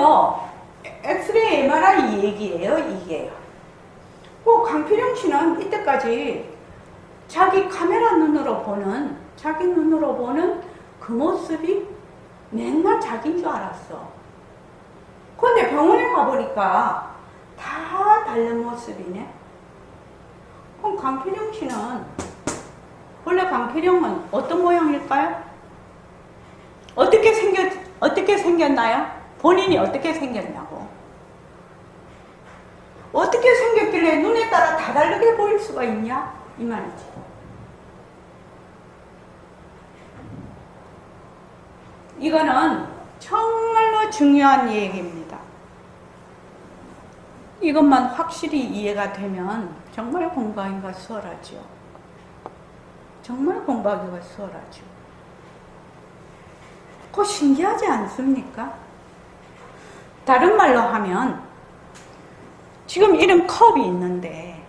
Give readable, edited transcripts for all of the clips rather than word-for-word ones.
그래서 엑스레이 MRI 얘기예요, 이게요. 강필영 씨는 이때까지 자기 카메라 눈으로 보는, 자기 눈으로 보는 그 모습이 맨날 자기인 줄 알았어. 근데 병원에 가보니까 다 다른 모습이네. 그럼 강필영 씨는, 원래 강필영은 어떤 모양일까요? 어떻게 생겼나요? 본인이 어떻게 생겼냐고. 어떻게 생겼길래 눈에 따라 다 다르게 보일 수가 있냐? 이 말이지. 이거는 정말로 중요한 얘기입니다. 이것만 확실히 이해가 되면 정말 공부하기가 수월하죠. 정말 공부하기가 수월하죠. 그거 신기하지 않습니까? 다른 말로 하면 지금 이런 컵이 있는데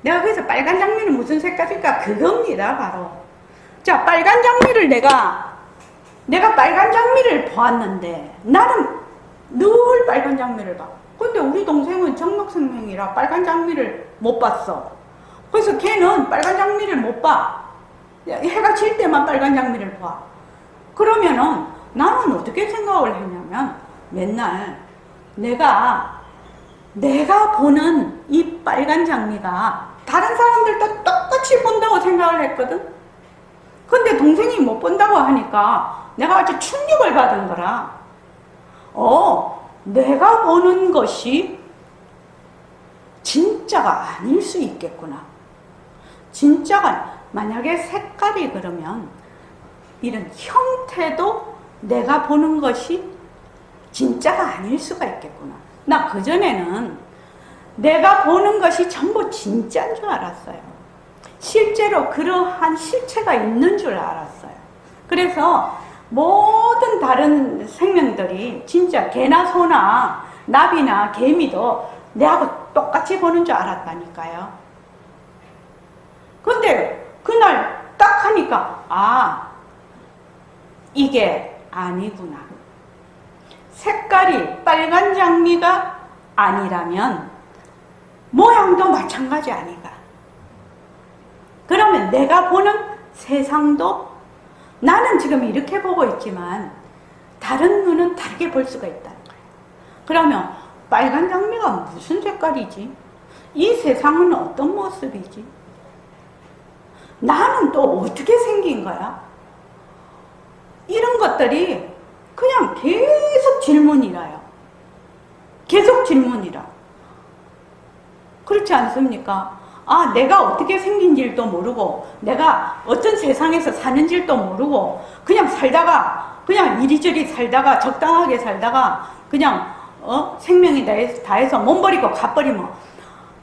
내가 그래서 빨간 장미는 무슨 색깔일까? 그겁니다, 바로. 자, 빨간 장미를 내가 빨간 장미를 보았는데 나는 늘 빨간 장미를 봐. 근데 우리 동생은 정록생명이라 빨간 장미를 못 봤어. 그래서 걔는 빨간 장미를 못 봐. 해가 질 때만 빨간 장미를 봐. 그러면은 나는 어떻게 생각을 했냐면 맨날 내가 보는 이 빨간 장미가 다른 사람들도 똑같이 본다고 생각을 했거든. 근데 동생이 못 본다고 하니까 내가 아주 충격을 받은 거라. 내가 보는 것이 진짜가 아닐 수 있겠구나. 진짜가, 만약에 색깔이 그러면 이런 형태도 내가 보는 것이 진짜가 아닐 수가 있겠구나. 나 그전에는 내가 보는 것이 전부 진짜인 줄 알았어요. 실제로 그러한 실체가 있는 줄 알았어요. 그래서 모든 다른 생명들이 진짜 개나 소나 나비나 개미도 내하고 똑같이 보는 줄 알았다니까요. 근데 그날 딱 하니까 이게 아니구나. 색깔이 빨간 장미가 아니라면 모양도 마찬가지 아닌가. 그러면 내가 보는 세상도 나는 지금 이렇게 보고 있지만 다른 눈은 다르게 볼 수가 있다는 거예요. 그러면 빨간 장미가 무슨 색깔이지? 이 세상은 어떤 모습이지? 나는 또 어떻게 생긴 거야? 이런 것들이 그냥 계속 질문이라요. 계속 질문이라. 그렇지 않습니까? 내가 어떻게 생긴지도 모르고 내가 어떤 세상에서 사는지도 모르고 그냥 살다가 그냥 이리저리 살다가 적당하게 살다가 그냥 생명이 다해서 몸 버리고 갓버리면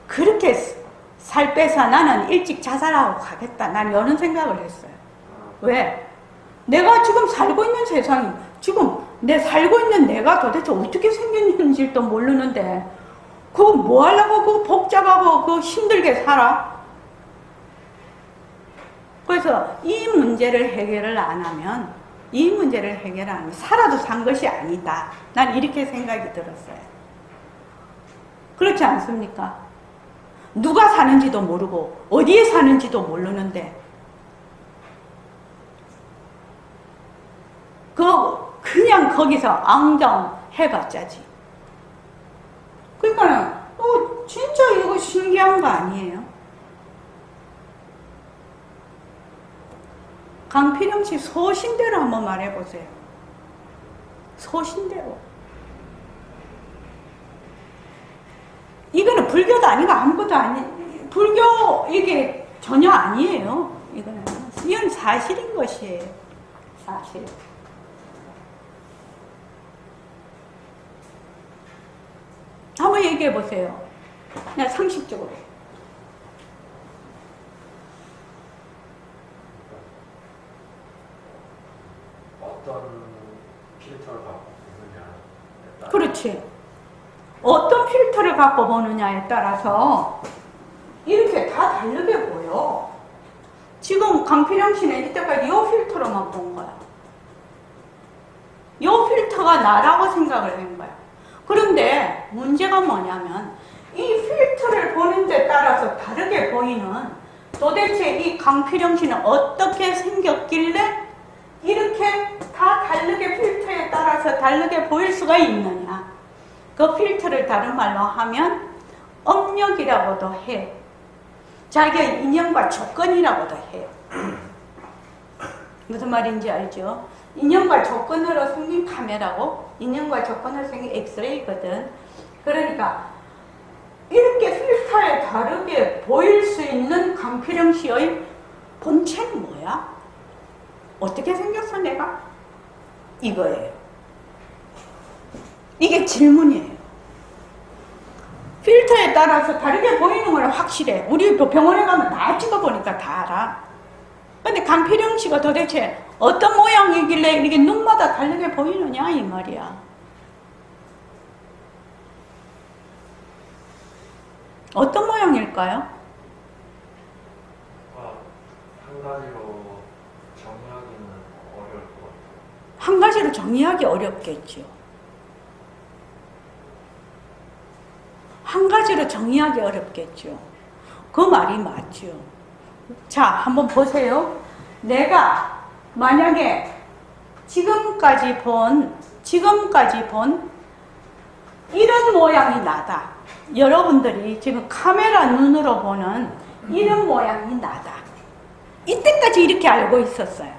그렇게 살 빼서 나는 일찍 자살하고 가겠다. 난 이런 생각을 했어요. 왜? 내가 지금 살고 있는 세상이 지금 살고 있는 내가 도대체 어떻게 생겼는지도 모르는데 그거 뭐 하려고 그거 복잡하고 그거 힘들게 살아? 그래서 이 문제를 해결을 안 하면 살아도 산 것이 아니다. 난 이렇게 생각이 들었어요. 그렇지 않습니까? 누가 사는지도 모르고 어디에 사는지도 모르는데 그냥 거기서 앙정해봤자지. 그러니까 진짜 이거 신기한 거 아니에요? 강필영 씨 소신대로 한번 말해보세요. 소신대로. 이거는 불교도 아니고 아무것도 불교 이게 전혀 아니에요. 이건 사실인 것이에요. 사실. 한번 얘기해 보세요. 그냥 상식적으로. 어떤 필터를 갖고 보느냐. 그렇지. 어떤 필터를 갖고 보느냐에 따라서 이렇게 다 다르게 보여. 지금 강필영 씨는 이때까지 이 필터로만 본 거야. 이 필터가 나라고 생각을 한 거야. 그런데 문제가 뭐냐면 이 필터를 보는 데 따라서 다르게 보이는 도대체 이 강필영씨는 어떻게 생겼길래 이렇게 다 다르게 필터에 따라서 다르게 보일 수가 있느냐. 그 필터를 다른 말로 하면 업력이라고도 해요. 자기의 인연과 조건이라고도 해요. 무슨 말인지 알죠? 인연과 조건으로 생긴 카메라고 인연과 조건으로 생긴 엑스레이거든. 그러니까 이렇게 필터에 다르게 보일 수 있는 강필영 씨의 본체는 뭐야? 어떻게 생겼어 내가? 이거예요. 이게 질문이에요. 필터에 따라서 다르게 보이는 건 확실해. 우리 병원에 가면 다 찍어보니까 다 알아. 근데 강필영 씨가 도대체 어떤 모양이길래 이렇게 눈마다 다르게 보이느냐 이 말이야. 어떤 모양일까요? 한 가지로 정의하기는 어려울 것 같아요. 한 가지로 정의하기 어렵겠죠. 한 가지로 정의하기 어렵겠죠. 그 말이 맞죠. 자, 한번 보세요. 내가 만약에 지금까지 본 이런 모양이 나다. 여러분들이 지금 카메라 눈으로 보는 이런 모양이 나다. 이때까지 이렇게 알고 있었어요.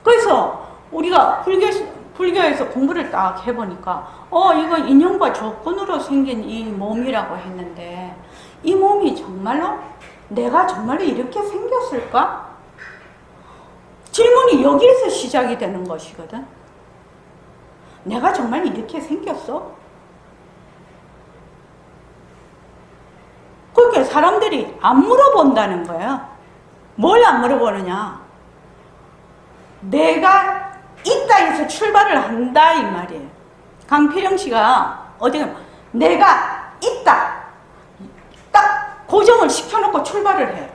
그래서 우리가 불교에서 공부를 딱 해보니까 이거 인연과 조건으로 생긴 이 몸이라고 했는데 이 몸이 정말로 내가 정말로 이렇게 생겼을까? 질문이 여기에서 시작이 되는 것이거든. 내가 정말 이렇게 생겼어? 그러니까 사람들이 안 물어본다는 거야. 뭘 안 물어보느냐? 내가 이따에서 출발을 한다 이 말이에요. 강필영 씨가 어디 가면 내가 있다 딱 고정을 시켜놓고 출발을 해.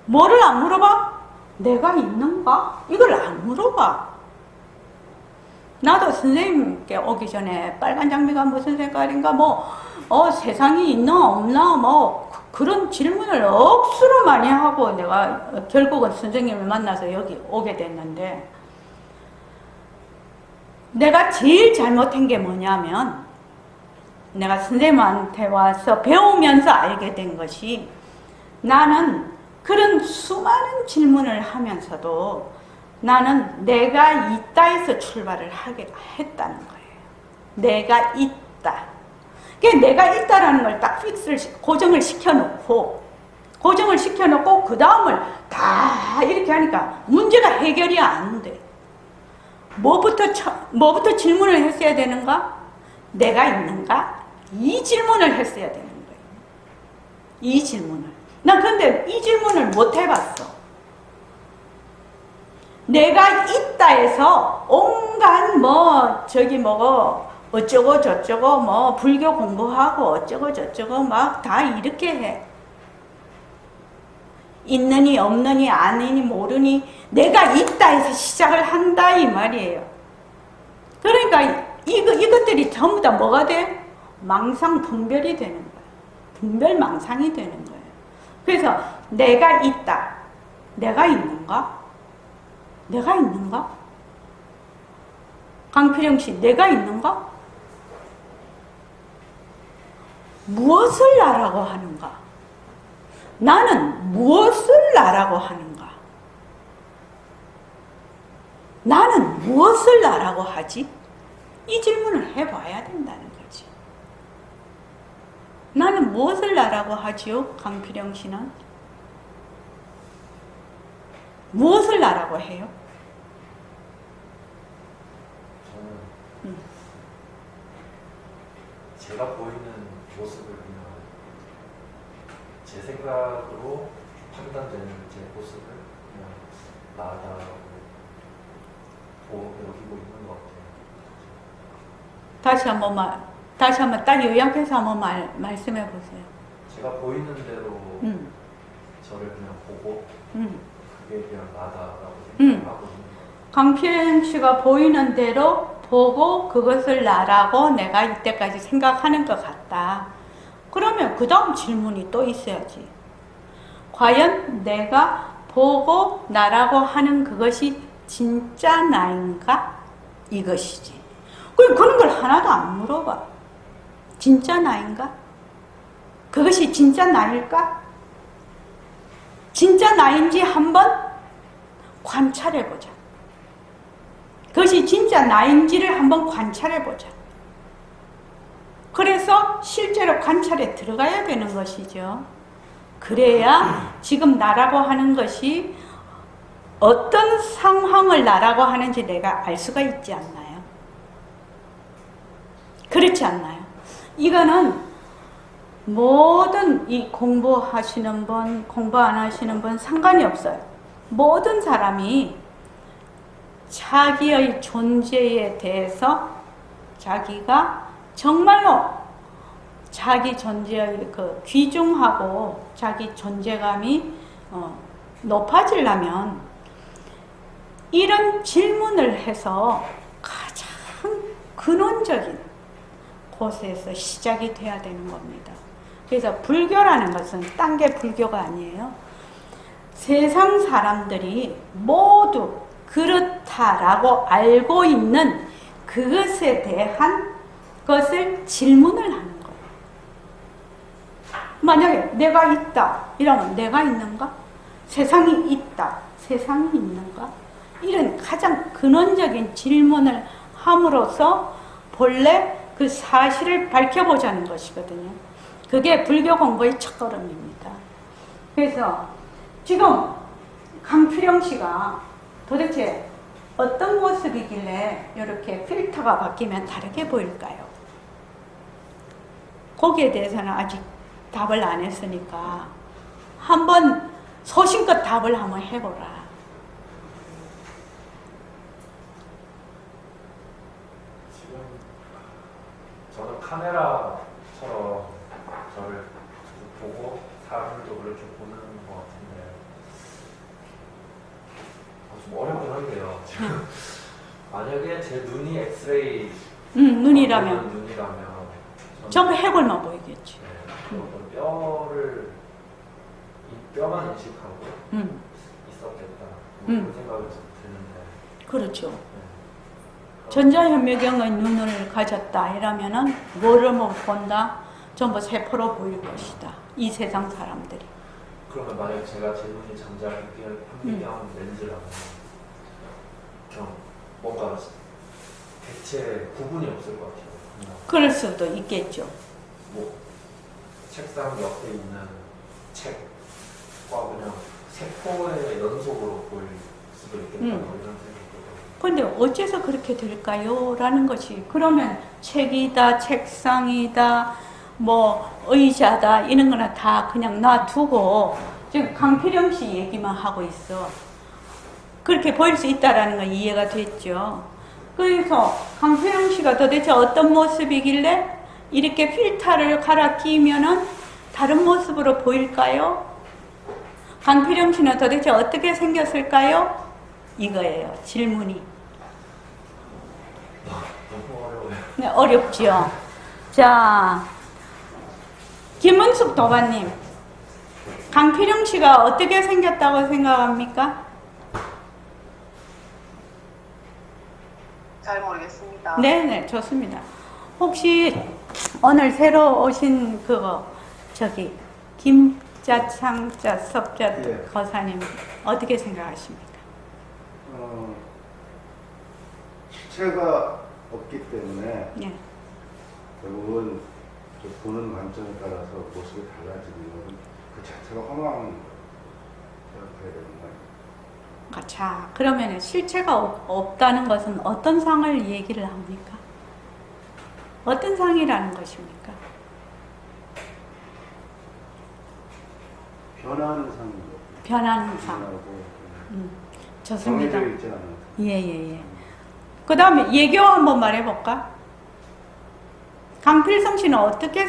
뭐를 안 물어봐? 내가 있는가? 이걸 안 물어봐. 나도 선생님께 오기 전에 빨간 장미가 무슨 색깔인가 세상이 있나 없나 그런 질문을 억수로 많이 하고 내가 결국은 선생님을 만나서 여기 오게 됐는데, 내가 제일 잘못한 게 뭐냐면 내가 선생님한테 와서 배우면서 알게 된 것이, 나는 그런 수많은 질문을 하면서도 나는 내가 있다에서 출발을 했다는 거예요. 내가 있다. 내가 있다라는 걸 딱 고정을 시켜놓고 그 다음을 다 이렇게 하니까 문제가 해결이 안 돼. 뭐부터 질문을 했어야 되는가? 내가 있는가? 이 질문을 했어야 되는 거예요. 이 질문을. 난 근데 이 질문을 못 해봤어. 내가 있다 해서 온갖 어쩌고 저쩌고 불교 공부하고 어쩌고 저쩌고 막 다 이렇게 해. 있느니 없느니 아느니 모르니 내가 있다 해서 시작을 한다 이 말이에요. 그러니까 이것들이 전부 다 뭐가 돼? 망상 분별이 되는 거예요. 분별망상이 되는 거예요. 그래서 내가 있다. 내가 있는가? 내가 있는가? 강필영 씨, 내가 있는가? 무엇을 나라고 하는가? 나는 무엇을 나라고 하는가? 나는 무엇을 나라고 하지? 이 질문을 해봐야 된다는 거지. 나는 무엇을 나라고 하지요? 강필영 씨는? 무엇을 나라고 해요? 저는 제가 보이는 모습을 그냥 제 생각으로 판단되는 제 모습을 그냥 나다라고 여기고 있는 것 같아요. 다시 한번 딱 요약해서 한번 말씀해 보세요. 제가 보이는 대로 저를 그냥 보고 그게 그냥 나다라고 생각하고 있는 것 같아요. 강필영 씨가 보이는 대로 보고 그것을 나라고 내가 이때까지 생각하는 것 같다. 그러면 그 다음 질문이 또 있어야지. 과연 내가 보고 나라고 하는 그것이 진짜 나인가? 이것이지. 그런 걸 하나도 안 물어봐. 진짜 나인가? 그것이 진짜 나일까? 진짜 나인지 한번 관찰해보자. 그것이 진짜 나인지를 한번 관찰해보자. 그래서 실제로 관찰에 들어가야 되는 것이죠. 그래야 지금 나라고 하는 것이 어떤 상황을 나라고 하는지 내가 알 수가 있지 않나요? 그렇지 않나요? 이거는 모든 이 공부하시는 분, 공부 안 하시는 분 상관이 없어요. 모든 사람이 자기의 존재에 대해서 자기가 정말로 자기 존재의 그 귀중하고 자기 존재감이 높아지려면 이런 질문을 해서 가장 근원적인 곳에서 시작이 돼야 되는 겁니다. 그래서 불교라는 것은 딴 게 불교가 아니에요. 세상 사람들이 모두 그렇다라고 알고 있는 그것에 대한 것을 질문을 하는 거예요. 만약에 내가 있다 이러면 내가 있는가? 세상이 있다, 세상이 있는가? 이런 가장 근원적인 질문을 함으로써 본래 그 사실을 밝혀보자는 것이거든요. 그게 불교 공부의 첫걸음입니다. 그래서 지금 강필영 씨가 도대체 어떤 모습이길래 이렇게 필터가 바뀌면 다르게 보일까요? 거기에 대해서는 아직 답을 안 했으니까 한번 소신껏 답을 한번 해보라. 지금 저는 카메라처럼 저를 보고 사람들도 그렇게 보는 것 같은데 좀 어렵긴 한데요. 지금 만약에 제 눈이 엑스레이 눈이라면 눈이라면 전부 해골만 보이겠지. 네, 어떤 뼈를 이 뼈만 인식하고 있었겠다 그런 생각이 드는데 그렇죠. 네. 전자현미경의 눈을 가졌다 이러면은 뭐를 못 본다? 전부 세포로 보일 것이다. 이 세상 사람들이. 그러면 만약 제가 제 눈이 전자현미경 렌즈라면 그냥 뭔가 대체 구분이 없을 것 같아요. 그냥 그럴 수도 있겠죠. 뭐 책상 옆에 있는 책과 그냥 세포의 연속으로 보일 수도 있겠다 이런 생각이 들어요. 근데 어째서 그렇게 될까요? 라는 것이 그러면 책이다, 책상이다, 뭐 의자다 이런 거는 다 그냥 놔두고 지금 강필영 씨 얘기만 하고 있어. 그렇게 보일 수 있다라는 건 이해가 됐죠. 그래서 강필영 씨가 도대체 어떤 모습이길래 이렇게 필터를 갈아 끼면은 다른 모습으로 보일까요? 강필영 씨는 도대체 어떻게 생겼을까요? 이거예요. 질문이. 너무 어려워요. 네, 어렵죠. 자, 김은숙 도반님, 강필영 씨가 어떻게 생겼다고 생각합니까? 잘 모르겠습니다. 네네, 좋습니다. 혹시 오늘 새로 오신 김자창자 섭자 예. 거사님 어떻게 생각하십니까? 실체가 없기 때문에 예. 결국은 보는 관점에 따라서 모습이 달라지는 것은 그 자체가 허망한 생각해야 되는 거예요. 자, 그러면 실체가 없다는 것은 어떤 상을 얘기를 합니까? 어떤 상이라는 것입니까? 변하는 상이죠. 변하는 상. 변하고 좋습니다. 정해져 있지 않아요. 예. 그 다음에 예교 한번 말해볼까? 강필성 씨는 어떻게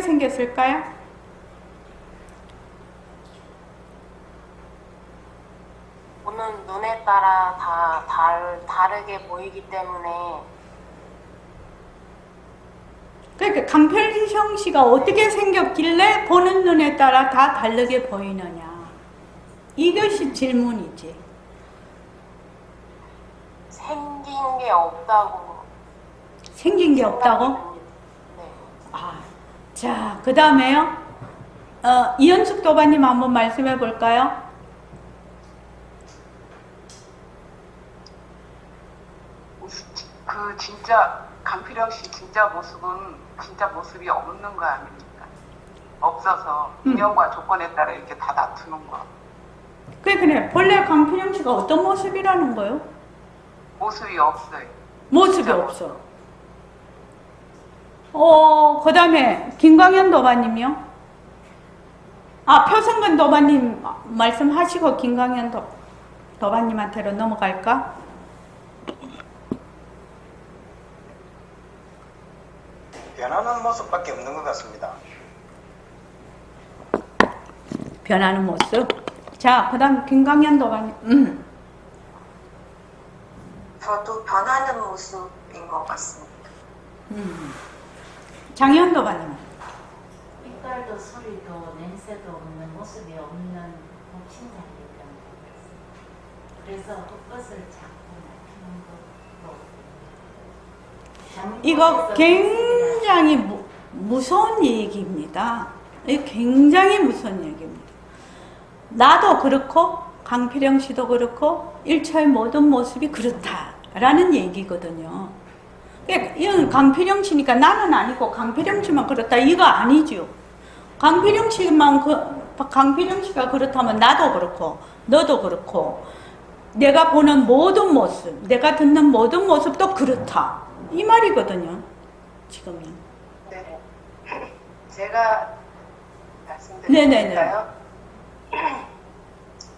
생겼을까요? 보는 눈에 따라 다르게 보이기 때문에 그러니까 강필형 씨가 어떻게 생겼길래 보는 눈에 따라 다 다르게 보이느냐. 이것이 질문이지. 생긴 게 없다고. 생긴 게 없다고? 네. 아, 자, 그 다음에요. 이현숙 도반님 한번 말씀해 볼까요? 그 진짜 강필영 씨 진짜 모습이 없는 거 아닙니까? 없어서 인연과 조건에 따라 이렇게 다 다투는 거. 그래. 본래 강필영 씨가 어떤 모습이라는 거요? 모습이 없어요. 모습이 없어. 그 다음에 김광현 도반님요? 아, 표성근 도반님 말씀하시고 김광현 도반님한테로 넘어갈까? 변하는 모습밖에 없는 것 같습니다. 변하는 모습. 자, 그 다음 김광현 도반님. 저도 변하는 모습인 것 같습니다. 장현 도반님. 색깔도 소리도 냄새도 없는 모습이 없는 목신상이었던 것 같습니다. 그래서 헛것을 자꾸 나타낸 것도 이거 굉장히 무서운 얘기입니다. 이거 굉장히 무서운 얘기입니다. 나도 그렇고 강필영 씨도 그렇고 일처의 모든 모습이 그렇다라는 얘기거든요. 그러니까 이건 강필영 씨니까 나는 아니고 강필영 씨만 그렇다 이거 아니죠. 강필영 씨가 그렇다면 나도 그렇고 너도 그렇고 내가 보는 모든 모습, 내가 듣는 모든 모습도 그렇다 이 말이거든요. 지금은. 네. 제가 말씀드릴까요?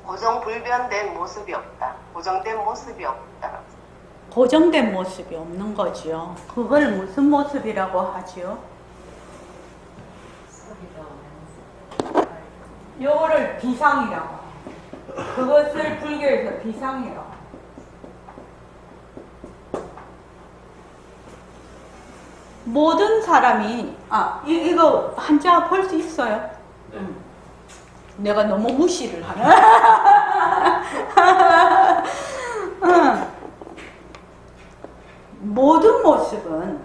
고정불변된 모습이 없다. 고정된 모습이 없다. 고정된 모습이 없는 거지요. 그걸 무슨 모습이라고 하지요? 소리도 요거를 비상이라고 해요. 그것을 불교에서 비상이라고 해요. 모든 사람이 이거 한자 볼 수 있어요? 네. 내가 너무 무시를 하나? 모든 모습은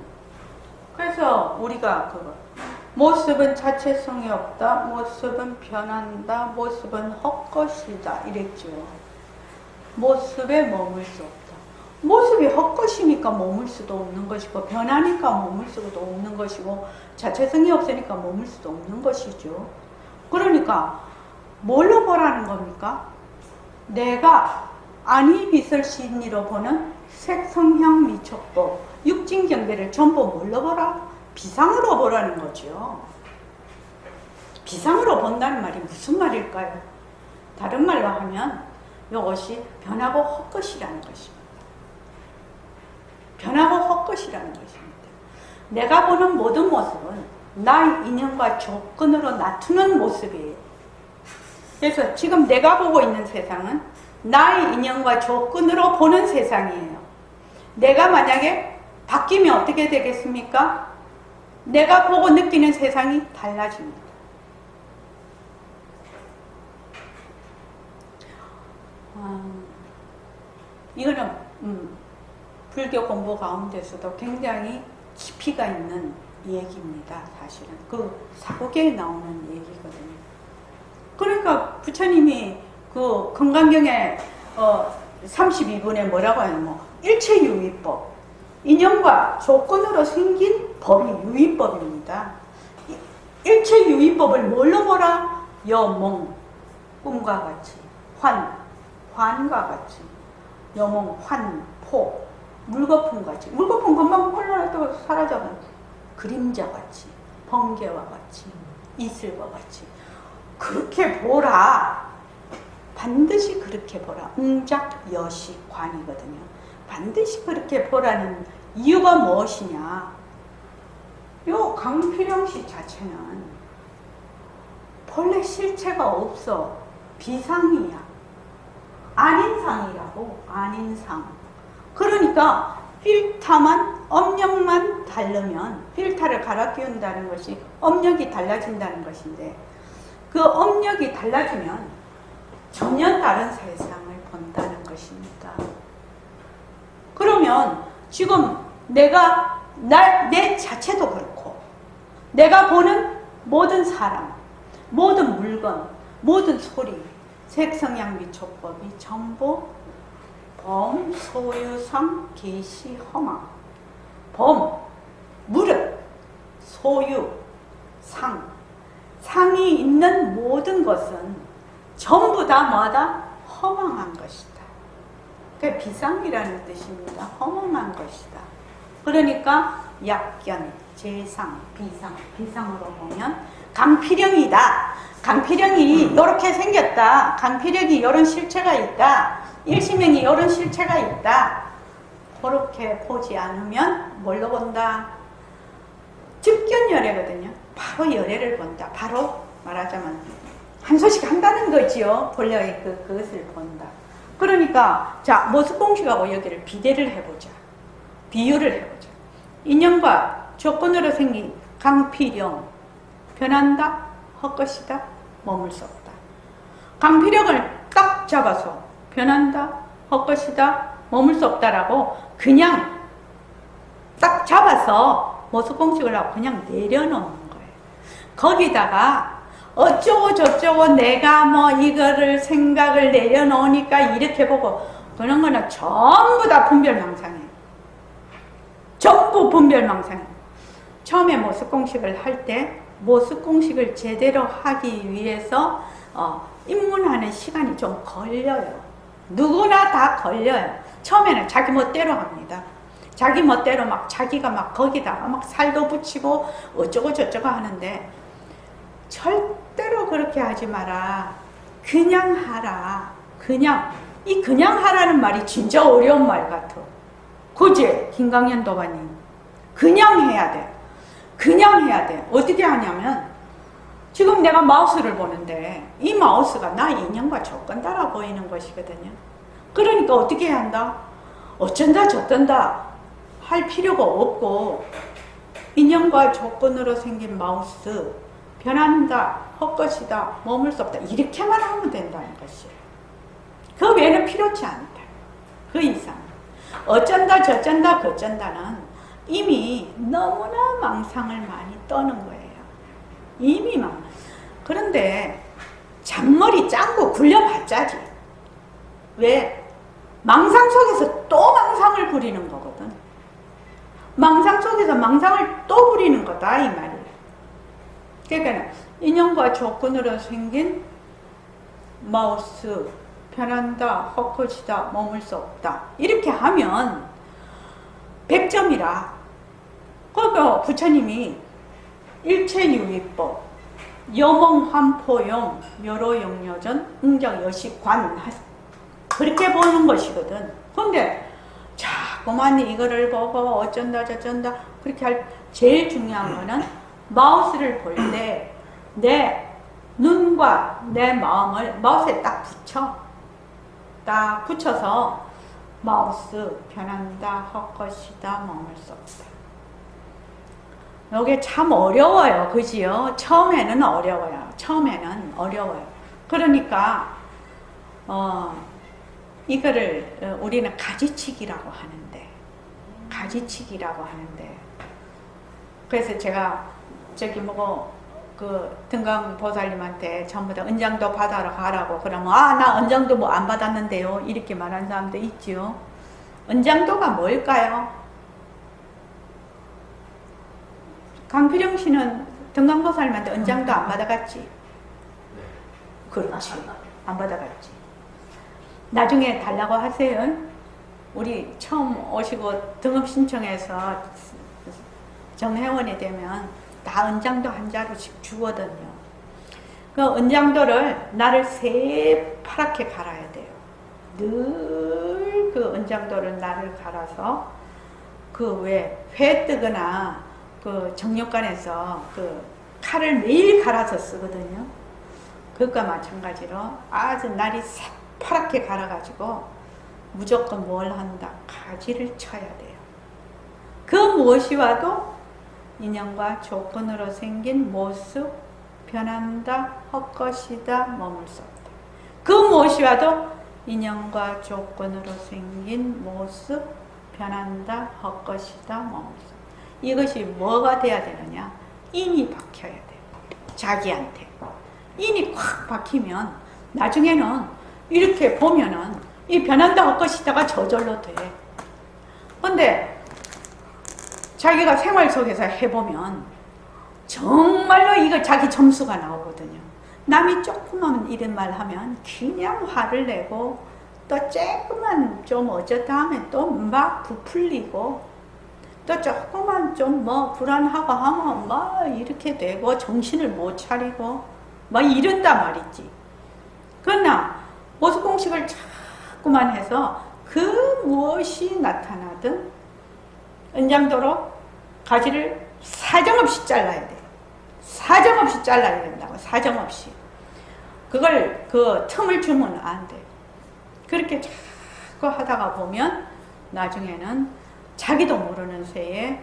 그래서 우리가 모습은 자체성이 없다. 모습은 변한다. 모습은 헛것이다. 이랬죠. 모습에 머물 수 없다. 모습이 헛것이니까 머물 수도 없는 것이고 변하니까 머물 수도 없는 것이고 자체성이 없으니까 머물 수도 없는 것이죠. 그러니까 뭘로 보라는 겁니까? 내가 아니 빛을 신이로 보는 색성향 미촉법 육진경배를 전부 뭘로 보라? 비상으로 보라는 거죠. 비상으로 본다는 말이 무슨 말일까요? 다른 말로 하면 이것이 변하고 헛것이라는 것입니다. 변하고 헛것이라는 것입니다. 내가 보는 모든 모습은 나의 인연과 조건으로 나투는 모습이에요. 그래서 지금 내가 보고 있는 세상은 나의 인연과 조건으로 보는 세상이에요. 내가 만약에 바뀌면 어떻게 되겠습니까? 내가 보고 느끼는 세상이 달라집니다. 이거는 불교 공부 가운데서도 굉장히 깊이가 있는 얘기입니다. 사실은 그 사고계에 나오는 얘기거든요. 그러니까 부처님이 그 금강경에 32분에 뭐라고 하냐면 일체유의법, 인연과 조건으로 생긴 법이 유의법입니다. 일체유의법을 뭘로 보라? 여몽, 꿈과 같이, 환과 같이, 여몽, 환, 포, 물거품 같이. 물거품 금방 흘러나도 사라져가는 그림자 같이, 번개와 같이, 이슬과 같이. 그렇게 보라. 반드시 그렇게 보라. 응작여식관이거든요. 반드시 그렇게 보라는 이유가 무엇이냐? 요 강필영 씨 자체는 본래 실체가 없어. 비상이야. 안인상이라고. 안인상. 그러니까 필터만, 업력만 다르면 필터를 갈아 끼운다는 것이 업력이 달라진다는 것인데, 그 업력이 달라지면 전혀 다른 세상을 본다는 것입니다. 그러면 지금 내가 내 자체도 그렇고, 내가 보는 모든 사람, 모든 물건, 모든 소리, 색성향 미초법이 전부 범, 소유상, 계시, 허망. 범, 무릇, 소유, 상. 상이 있는 모든 것은 전부 다 뭐다? 허망한 것이다. 그게 비상이라는 뜻입니다. 허망한 것이다. 그러니까 약견, 재상, 비상. 비상으로 보면 강피령이다. 강피령이 이렇게 생겼다. 강피령이 이런 실체가 있다. 일시명이 이런 실체가 있다. 그렇게 보지 않으면 뭘로 본다? 즉견열애거든요. 바로 열애를 본다. 바로 말하자면 한소식 한다는 거지요. 본래의 그것을 본다. 그러니까 자, 모습공식하고 여기를 비례를 해보자. 비유를 해보자. 인연과 조건으로 생긴 강피령, 변한다, 헛것이다, 머물 수 없다. 강피령을 딱 잡아서 변한다, 헛것이다, 머물 수 없다라고 그냥 딱 잡아서 모습공식을 하고 그냥 내려놓는 거예요. 거기다가 어쩌고 저쩌고 내가 뭐 이거를 생각을 내려놓으니까 이렇게 보고 그런 거는 전부 다 분별망상이에요. 전부 분별망상이에요. 처음에 모습공식을 할 때 모습공식을 제대로 하기 위해서 입문하는 시간이 좀 걸려요. 누구나 다 걸려요. 처음에는 자기 멋대로 합니다. 자기 멋대로 막 자기가 막 거기다가 막 살도 붙이고 어쩌고 저쩌고 하는데 절대로 그렇게 하지 마라. 그냥 하라. 그냥. 이 그냥 하라는 말이 진짜 어려운 말 같아. 그지? 김강연 도반님. 그냥 해야 돼. 그냥 해야 돼. 어떻게 하냐면 지금 내가 마우스를 보는데 이 마우스가 나 인연과 조건 따라 보이는 것이거든요. 그러니까 어떻게 해야 한다? 어쩐다 저쩐다 할 필요가 없고 인연과 조건으로 생긴 마우스 변한다, 헛것이다, 머물 수 없다 이렇게만 하면 된다는 것이에요. 그 외에는 필요치 않다. 그 이상 어쩐다 저쩐다 그쩐다는 이미 너무나 망상을 많이 떠는 거예요. 이미 망상. 그런데 잔머리 짱구 굴려봤자지. 왜? 망상 속에서 또 망상을 부리는 거거든. 망상 속에서 망상을 또 부리는 거다 이 말이에요. 그러니까 인연과 조건으로 생긴 마우스 변한다, 헛것이다, 머물 수 없다 이렇게 하면 100점이라. 그러니까 부처님이 일체유의법 여몽환포용 여로영여전 응적여식관 그렇게 보는 것이거든. 근데 자꾸만 이거를 보고 어쩐다 저쩐다 그렇게 할 제일 중요한 거는 마우스를 볼 때 내 눈과 내 마음을 마우스에 딱 붙여. 딱 붙여서 마우스 변한다, 헛것이다, 머물 수 없다. 이게 참 어려워요. 그지요? 처음에는 어려워요. 처음에는 어려워요. 그러니까 이거를 우리는 가지치기라고 하는데 가지치기라고 하는데 그래서 제가 저기 뭐고 그 등강보살님한테 전부 다 은장도 받아러 가라고 그러면 나 은장도 뭐 안 받았는데요 이렇게 말하는 사람도 있지요. 은장도가 뭘까요? 강필영 씨는 등강보살님한테 은장도 안 받아갔지? 그렇지. 안 받아갔지. 나중에 달라고 하세요. 우리 처음 오시고 등업 신청해서 정회원이 되면 다 은장도 한 자루씩 주거든요. 그 은장도를 나를 새파랗게 갈아야 돼요. 늘 그 은장도를 나를 갈아서 그 왜 회 뜨거나 그 정력관에서 그 칼을 매일 갈아서 쓰거든요. 그것과 마찬가지로 아주 날이 새파랗게 갈아가지고 무조건 뭘 한다? 가지를 쳐야 돼요. 그 무엇이 와도 인연과 조건으로 생긴 모습, 변한다, 헛것이다, 머물 수 없다. 그 무엇이 와도 인연과 조건으로 생긴 모습, 변한다, 헛것이다, 머물 수 없다. 이것이 뭐가 돼야 되느냐? 인이 박혀야 돼요. 자기한테. 인이 콱 박히면 나중에는 이렇게 보면은 이 변한다, 헛것이다가 저절로 돼. 근데 자기가 생활 속에서 해보면 정말로 이거 자기 점수가 나오거든요. 남이 조금만 이런 말 하면 그냥 화를 내고 또 조금만 좀 어쩌다 하면 또 막 부풀리고 또 조금만 좀 뭐 불안하고 하면 막 이렇게 되고 정신을 못 차리고 막 이런단 말이지. 그러나 모습공식을 자꾸만 해서 그 무엇이 나타나든 은장도로 가지를 사정없이 잘라야 돼요. 사정없이 잘라야 된다고. 사정없이. 그걸 그 틈을 주면 안 돼. 그렇게 자꾸 하다가 보면 나중에는 자기도 모르는 새에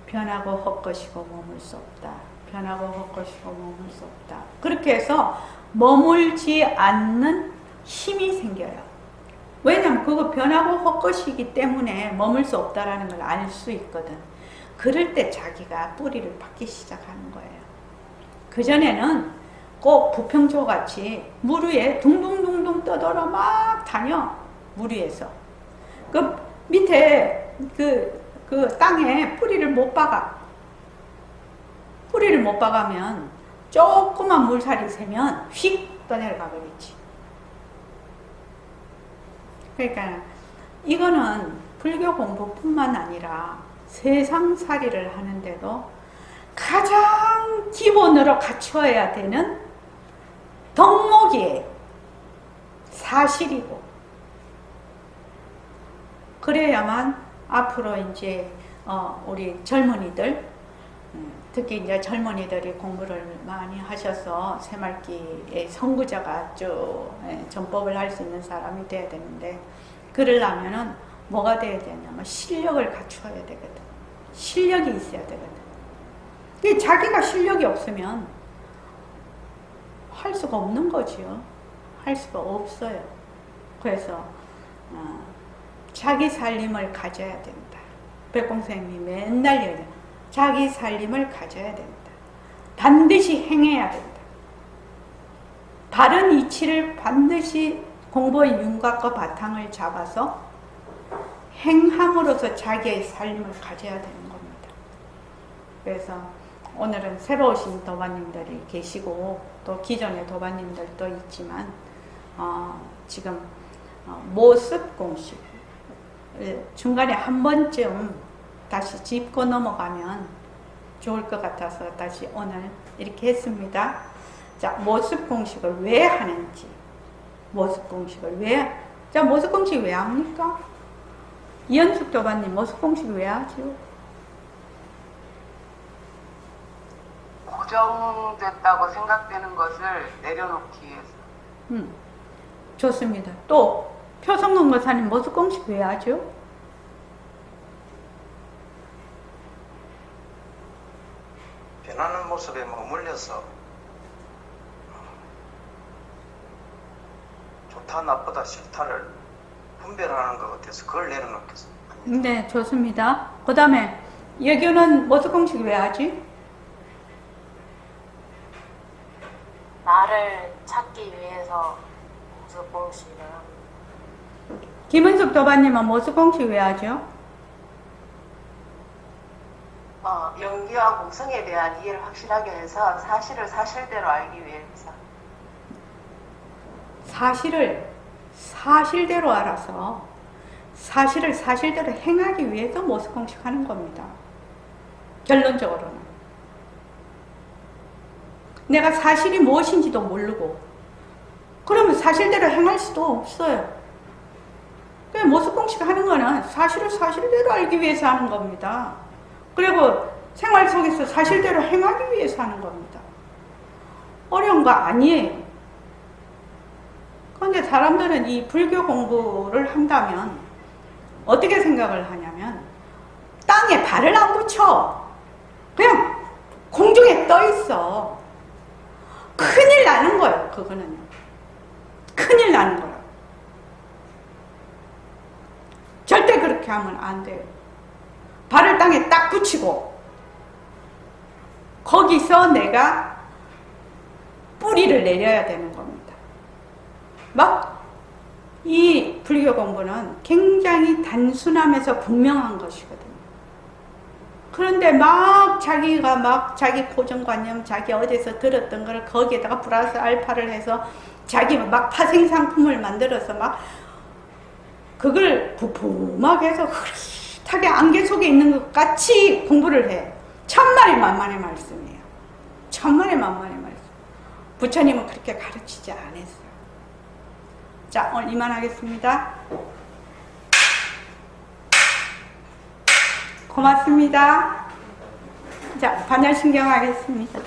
변하고 헛것이고 머물 수 없다. 변하고 헛것이고 머물 수 없다. 그렇게 해서 머물지 않는 힘이 생겨요. 왜냐면 그거 변하고 헛것이기 때문에 머물 수 없다라는 걸 알 수 있거든. 그럴 때 자기가 뿌리를 받기 시작하는 거예요. 그전에는 꼭 부평초같이 물 위에 둥둥둥둥 떠돌아 막 다녀. 물 위에서. 그 밑에 그 땅에 뿌리를 못 박아. 뿌리를 못 박으면 조그만 물살이 새면 휙 떠내려가 버리지. 그러니까 이거는 불교 공부뿐만 아니라 세상살이를 하는데도 가장 기본으로 갖추어야 되는 덕목이에요. 사실이고. 그래야만 앞으로 이제 우리 젊은이들, 특히 이제 젊은이들이 공부를 많이 하셔서 새말기의 선구자가 쭉 전법을 할 수 있는 사람이 돼야 되는데, 그러려면은 뭐가 돼야 되냐면 실력을 갖추어야 되거든. 실력이 있어야 되거든. 자기가 실력이 없으면 할 수가 없는 거지요. 할 수가 없어요. 그래서 자기 살림을 가져야 된다. 백공생님이 맨날 얘기해요. 자기 살림을 가져야 된다. 반드시 행해야 된다. 바른 이치를 반드시 공부의 윤곽과 바탕을 잡아서 행함으로써 자기의 삶을 가져야 되는 겁니다. 그래서 오늘은 새로 오신 도반님들이 계시고 또 기존의 도반님들도 있지만 지금 모습 공식 중간에 한 번쯤 다시 짚고 넘어가면 좋을 것 같아서 다시 오늘 이렇게 했습니다. 자, 모습 공식을 왜 하는지, 모습 공식을 왜, 자, 모습 공식 왜 합니까? 이현숙 도반님, 모습 공식 왜 하죠? 고정됐다고 생각되는 것을 내려놓기 위해서. 좋습니다. 또 표성근 거사님, 모습 공식 왜 하죠? 변하는 모습에 머물려서 좋다 나쁘다 싫다를 분별하는 것 같아서 그걸 내려놓겠습니다. 네, 좋습니다. 그 다음에 여기는 모습 공식 왜 하지? 나를 찾기 위해서 모습 공식을 합니다. 김은숙 도반님은 모습 공식 왜 하죠? 연기와 공성에 대한 이해를 확실하게 해서 사실을 사실대로 알기 위해서. 사실을 사실대로 알아서 사실을 사실대로 행하기 위해서 모습 공식 하는 겁니다. 결론적으로는. 내가 사실이 무엇인지도 모르고 그러면 사실대로 행할 수도 없어요. 그냥 모습 공식 하는 거는 사실을 사실대로 알기 위해서 하는 겁니다. 그리고 생활 속에서 사실대로 행하기 위해서 하는 겁니다. 어려운 거 아니에요. 그런데 사람들은 이 불교 공부를 한다면 어떻게 생각을 하냐면 땅에 발을 안 붙여. 그냥 공중에 떠 있어. 큰일 나는 거예요, 그거는요. 큰일 나는 거예요. 절대 그렇게 하면 안 돼요. 발을 땅에 딱 붙이고 거기서 내가 뿌리를 내려야 되는 겁니다. 막 이 불교 공부는 굉장히 단순하면서 분명한 것이거든요. 그런데 막 자기가 막 자기 고정관념, 자기 어디서 들었던 걸 거기에다가 플러스 알파를 해서 자기 막 파생 상품을 만들어서 막 그걸 부품하게 해서 흐릿하게 안개 속에 있는 것 같이 공부를 해. 천만의 만만의 말씀이에요. 천만의 만만의 말씀. 부처님은 그렇게 가르치지 않았어요. 자, 오늘 이만하겠습니다. 고맙습니다. 자, 반야신경 하겠습니다.